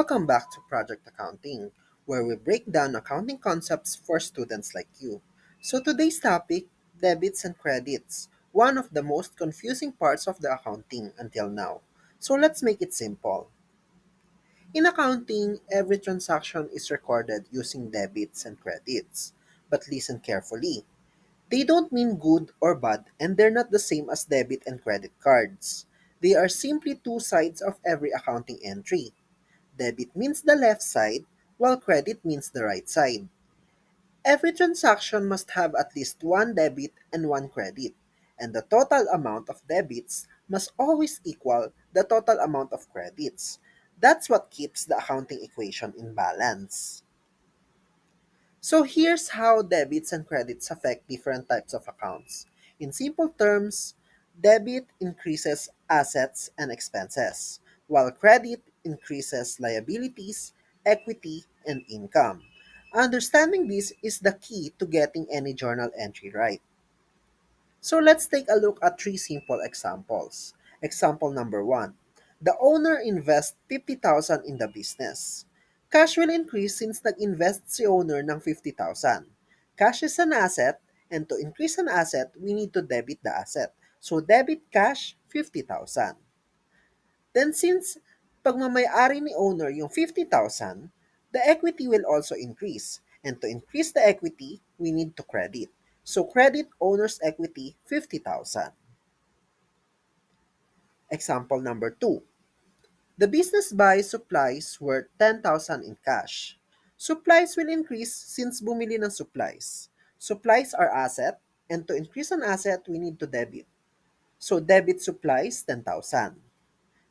Welcome back to Project Accounting, where we break down accounting concepts for students like you. So today's topic, debits and credits, one of the most confusing parts of the accounting until now. So let's make it simple. In accounting, every transaction is recorded using debits and credits. But listen carefully. They don't mean good or bad, and they're not the same as debit and credit cards. They are simply two sides of every accounting entry. Debit means the left side, while credit means the right side. Every transaction must have at least one debit and one credit, and the total amount of debits must always equal the total amount of credits. That's what keeps the accounting equation in balance. So here's how debits and credits affect different types of accounts. In simple terms, debit increases assets and expenses, while credit increases liabilities, equity, and income. Understanding this is the key to getting any journal entry right. So let's take a look at three simple examples. Example number one. The owner invests 50,000 in the business. Cash will increase since nag-invest si owner ng 50,000. Cash is an asset, and to increase an asset, we need to debit the asset. So debit cash, 50,000. Then since pagmamay-ari ni owner yung 50,000, the equity will also increase. And to increase the equity, we need to credit. So credit owner's equity 50,000. Example number 2. The business buys supplies worth 10,000 in cash. Supplies will increase since bumili ng supplies. Supplies are asset, and to increase an asset, we need to debit. So debit supplies 10,000.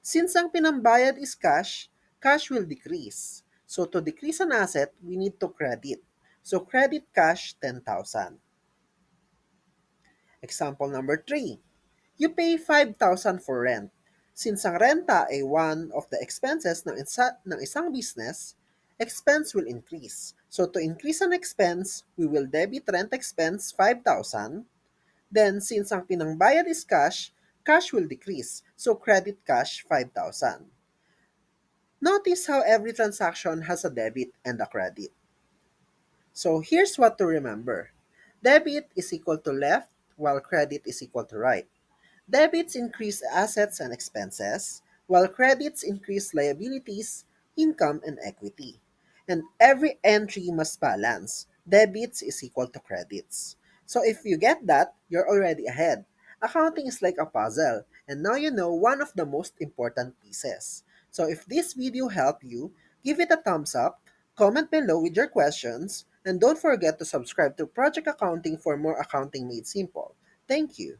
Since ang pinambayad is cash, cash will decrease. So to decrease an asset, we need to credit. So credit cash 10,000. Example number 3. You pay 5,000 for rent. Since ang renta ay one of the expenses ng isang business, expense will increase. So to increase an expense, we will debit rent expense 5,000. Then since ang pinangbayad is cash, cash will decrease. So credit cash 5,000. Notice how every transaction has a debit and a credit. So here's what to remember. Debit is equal to left, while credit is equal to right. Debits increase assets and expenses, while credits increase liabilities, income, and equity. And every entry must balance. Debits is equal to credits. So if you get that, you're already ahead. Accounting is like a puzzle, and now you know one of the most important pieces. So if this video helped you, give it a thumbs up, comment below with your questions, and don't forget to subscribe to Project Accounting for more accounting made simple. Thank you.